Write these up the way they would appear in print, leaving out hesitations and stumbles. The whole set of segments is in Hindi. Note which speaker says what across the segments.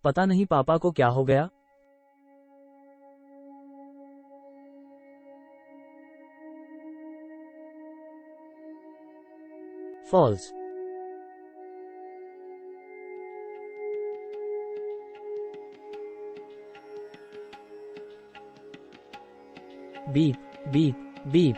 Speaker 1: पता नहीं पापा को क्या हो गया। False. Beep beep beep.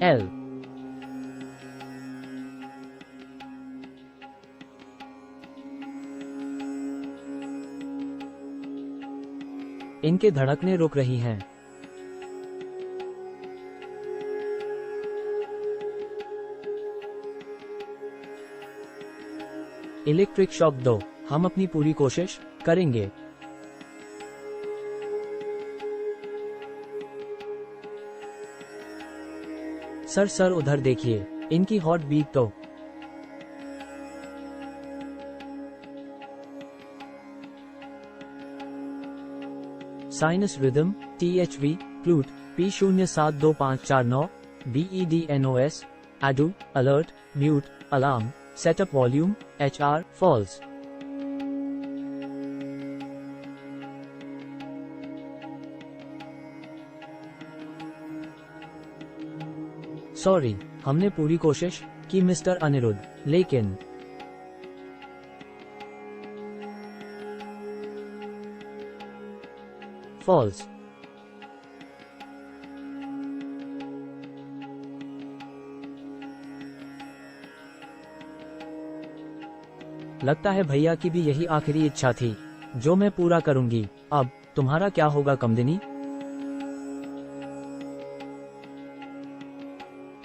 Speaker 1: L. इनके धड़कने रुक रही हैं। इलेक्ट्रिक शॉक दो, हम अपनी पूरी कोशिश करेंगे। सर उधर देखिए, इनकी हॉट बीट तो। Sinus rhythm, THV, flute, P072549, BEDNOS, ADU, alert, mute, alarm, setup volume, HR, false. Sorry, हमने पूरी कोशिश की मिस्टर अनिरुद्ध, लेकिन फॉल्स। लगता है भैया की भी यही आखिरी इच्छा थी, जो मैं पूरा करूंगी। अब तुम्हारा क्या होगा कमदिनी?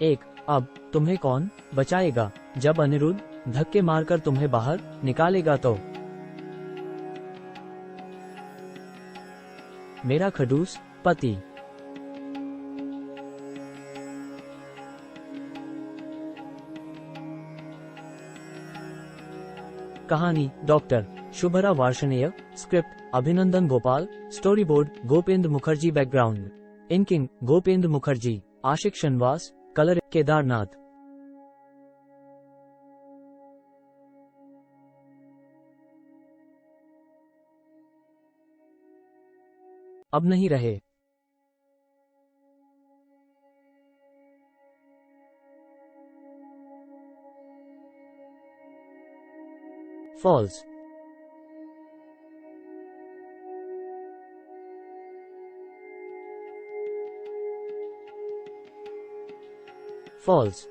Speaker 1: एक, अब तुम्हें कौन बचाएगा जब अनिरुद्ध धक्के मारकर तुम्हें बाहर निकालेगा तो? मेरा खडूस पति। कहानी doctor Shubhra Varshney, script Abhinandan Gopal, storyboard Gopendra Mukherjee, background inking Gopendra Mukherjee, Ashiq Shanavas, colour Kedarnath. अब नहीं रहे। फॉल्स। फॉल्स।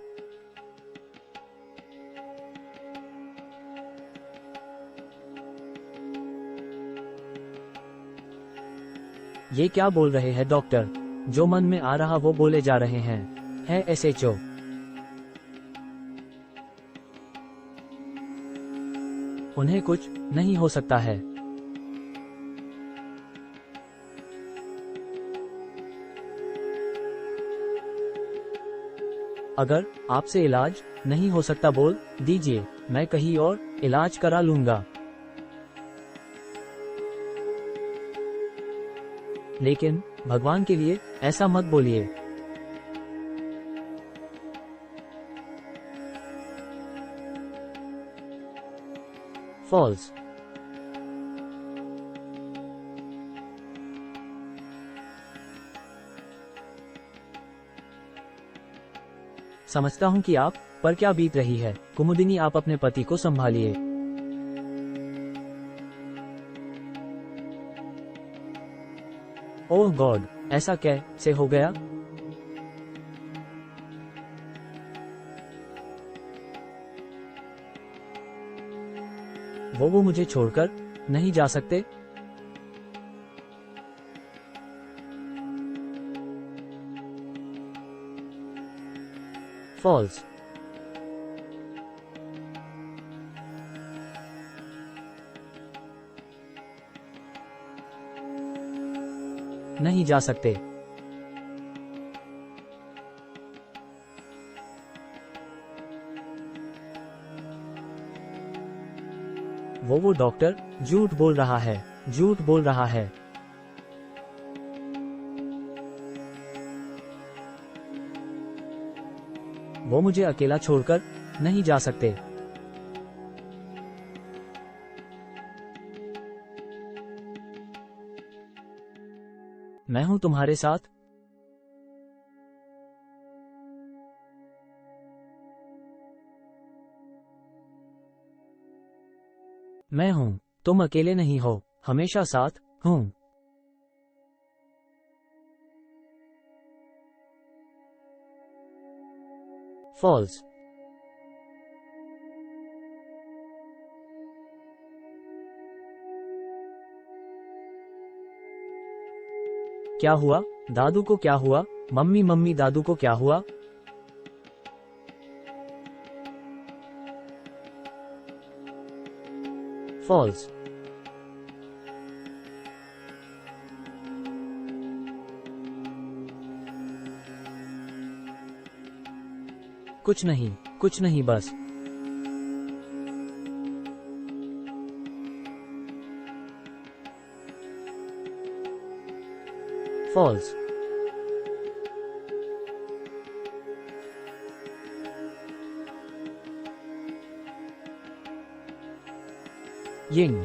Speaker 1: ये क्या बोल रहे हैं डॉक्टर? जो मन में आ रहा वो बोले जा रहे हैं। है SHO। उन्हें कुछ नहीं हो सकता है। अगर आपसे इलाज नहीं हो सकता बोल दीजिए, मैं कहीं और इलाज करा लूंगा। लेकिन भगवान के लिए ऐसा मत बोलिए। फॉल्स। समझता हूं कि आप पर क्या बीत रही है कुमुदिनी, आप अपने पति को संभालिए। ओह गॉड, ऐसा कैसे हो गया? वो मुझे छोड़कर नहीं जा सकते। फॉल्स। नहीं जा सकते। वो डॉक्टर झूठ बोल रहा है, झूठ बोल रहा है। वो मुझे अकेला छोड़कर नहीं जा सकते। मैं हूं तुम्हारे साथ। मैं हूं, तुम अकेले नहीं हो, हमेशा साथ हूं। फॉल्स। क्या हुआ? दादू को क्या हुआ? मम्मी मम्मी दादू को क्या हुआ? फॉल्स। कुछ नहीं बस। फॉल्स। यिंग।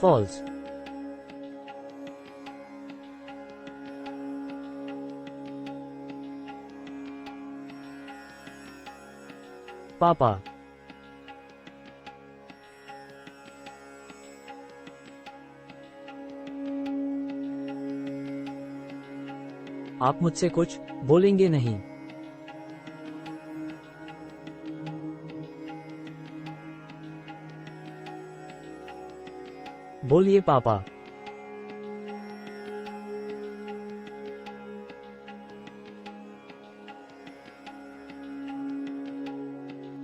Speaker 1: फॉल्स। पापा। आप मुझसे कुछ बोलेंगे नहीं? बोलिए पापा।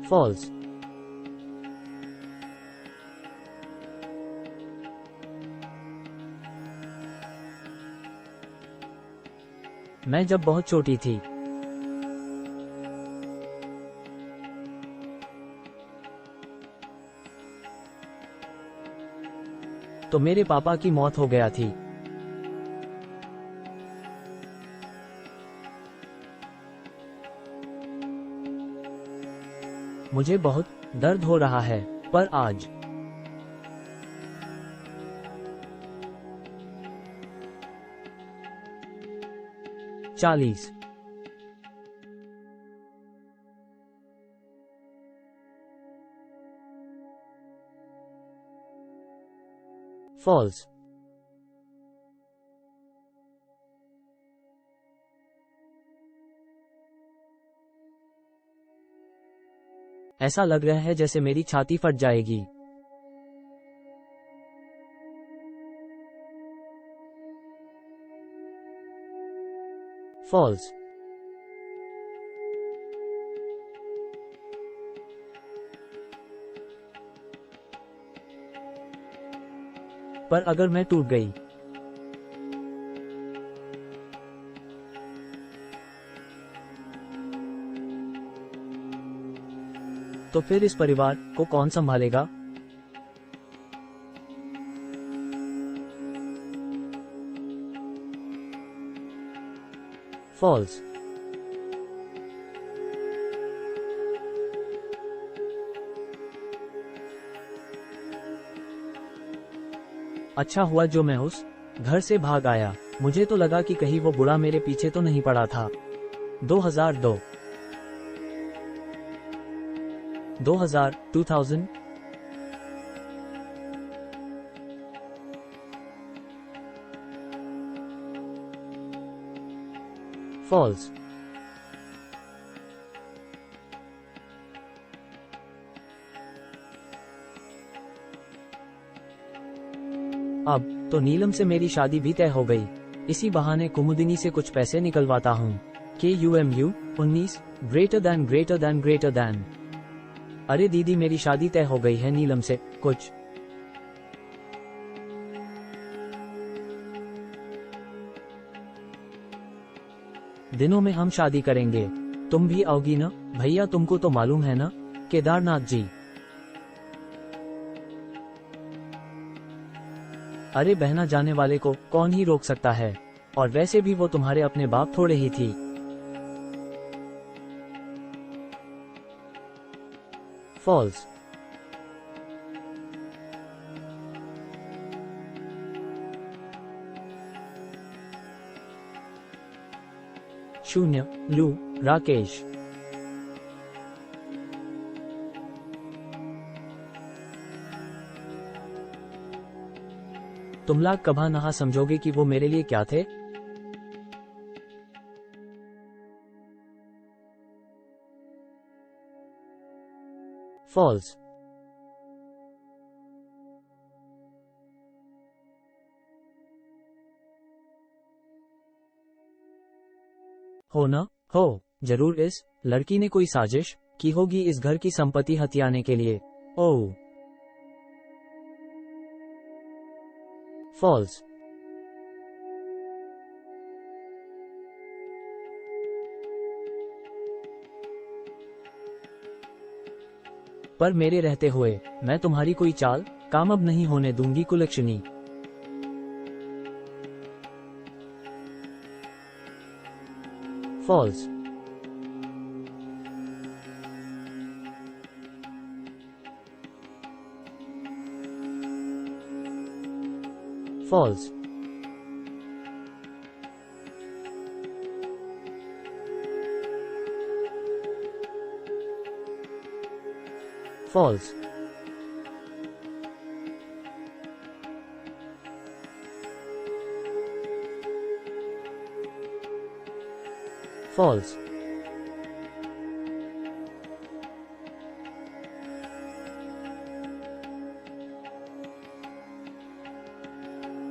Speaker 1: फॉल्स। मैं जब बहुत छोटी थी तो मेरे पापा की मौत हो गया थी। मुझे बहुत दर्द हो रहा है, पर आज 40। फॉल्स। ऐसा लग रहा है जैसे मेरी छाती फट जाएगी। फॉल्स। पर अगर मैं टूट गई तो फिर इस परिवार को कौन संभालेगा? फॉल्स। अच्छा हुआ जो मैं उस घर से भाग आया। मुझे तो लगा कि कहीं वो बुढ़ा मेरे पीछे तो नहीं पड़ा था। 2002 2000 2000 फॉल्स। अब तो नीलम से मेरी शादी भी तय हो गई। इसी बहाने कुमुदिनी से कुछ पैसे निकलवाता हूँ। KUMU 19 greater than. अरे दीदी मेरी शादी तय हो गई है नीलम से। कुछ दिनों में हम शादी करेंगे। तुम भी आओगी ना भैया? तुमको तो मालूम है ना, केदारनाथ जी। अरे बहना जाने वाले को कौन ही रोक सकता है, और वैसे भी वो तुम्हारे अपने बाप थोड़े ही थी। फॉल्स। शून्य, लू, राकेश। तुम लाख कभा नहा समझोगे कि वो मेरे लिए क्या थे। फॉल्स। हो न हो, जरूर इस लड़की ने कोई साजिश की होगी इस घर की संपत्ति हथियाने के लिए। ओह। फॉल्स। पर मेरे रहते हुए मैं तुम्हारी कोई चाल कामयाब नहीं होने दूंगी कुलक्षणी। False. False. False. False.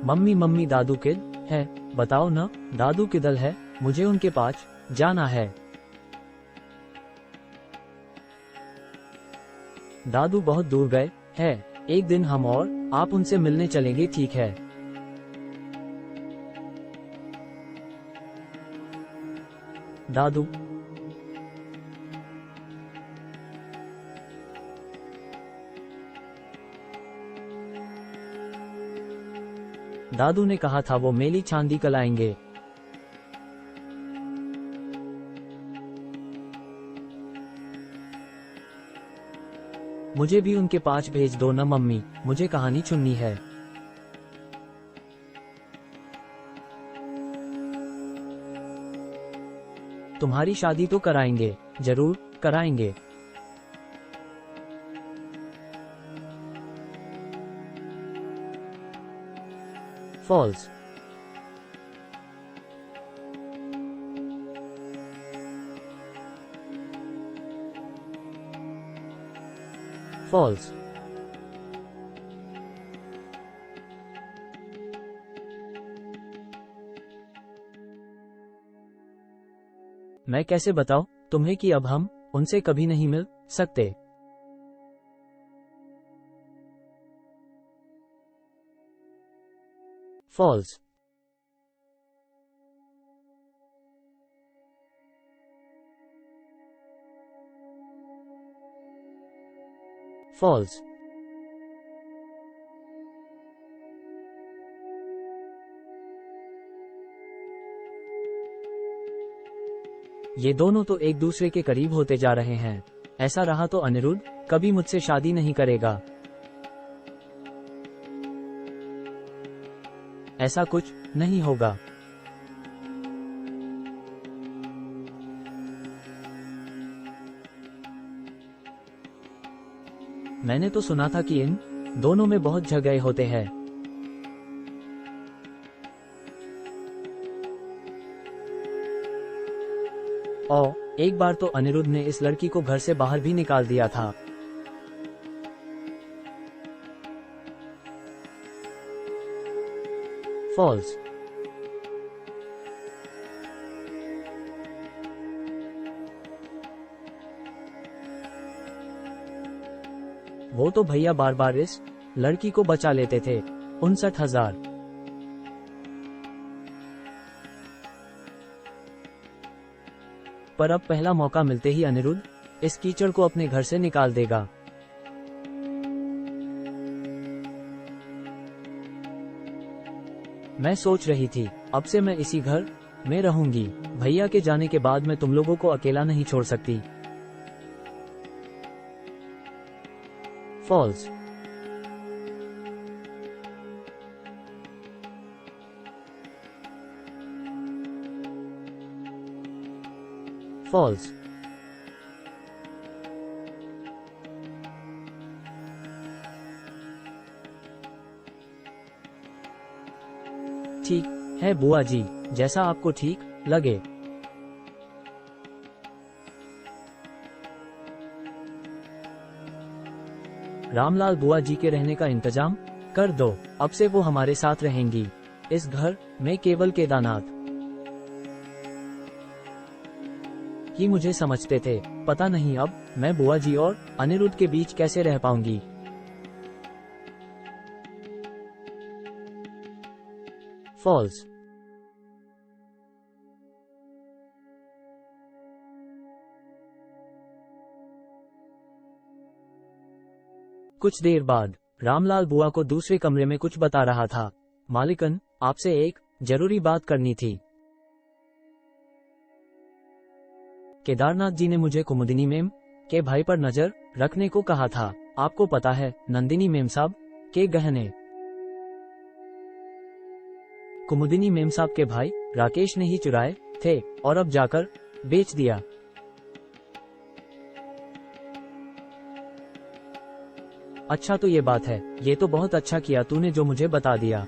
Speaker 1: Mummy mummy दादू किड है, बताओ न दादू किधर है, मुझे उनके पास जाना है। दादू बहुत दूर गए हैं, एक दिन हम और आप उनसे मिलने चलेंगे, ठीक है। दादू। दादू ने कहा था वो मेली चांदी कलाएंगे। मुझे भी उनके पास भेज दो न मम्मी, मुझे कहानी सुननी है। तुम्हारी शादी तो कराएंगे, जरूर कराएंगे। फॉल्स। फॉल्स। मैं कैसे बताऊं तुम्हें कि अब हम उनसे कभी नहीं मिल सकते। फॉल्स। फॉल्स। ये दोनों तो एक दूसरे के करीब होते जा रहे हैं। ऐसा रहा तो अनिरुद्ध कभी मुझसे शादी नहीं करेगा। ऐसा कुछ नहीं होगा। मैंने तो सुना था कि इन दोनों में बहुत झगड़े होते हैं। और एक बार तो अनिरुद्ध ने इस लड़की को घर से बाहर भी निकाल दिया था। फॉल्स। वो तो भैया बार बार इस लड़की को बचा लेते थे। 59,000। पर अब पहला मौका मिलते ही अनिरुद्ध इस कीचड़ को अपने घर से निकाल देगा। मैं सोच रही थी, अब से मैं इसी घर में रहूंगी। भैया के जाने के बाद मैं तुम लोगों को अकेला नहीं छोड़ सकती। फॉल्स। फॉल्स। ठीक है बुआ जी, जैसा आपको ठीक लगे। रामलाल, बुआ जी के रहने का इंतजाम कर दो। अब से वो हमारे साथ रहेंगी इस घर में। केवल केदारनाथ ही मुझे समझते थे। पता नहीं अब मैं बुआ जी और अनिरुद्ध के बीच कैसे रह पाऊंगी। फॉल्स। कुछ देर बाद रामलाल बुआ को दूसरे कमरे में कुछ बता रहा था। मालिकन, आपसे एक जरूरी बात करनी थी। केदारनाथ जी ने मुझे कुमुदिनी मेम के भाई पर नजर रखने को कहा था। आपको पता है, नंदिनी मेम साहब के गहने कुमुदिनी मेम साहब के भाई राकेश ने ही चुराए थे और अब जाकर बेच दिया। अच्छा तो ये बात है। ये तो बहुत अच्छा किया तूने जो मुझे बता दिया।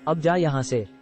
Speaker 1: अब जा यहाँ से।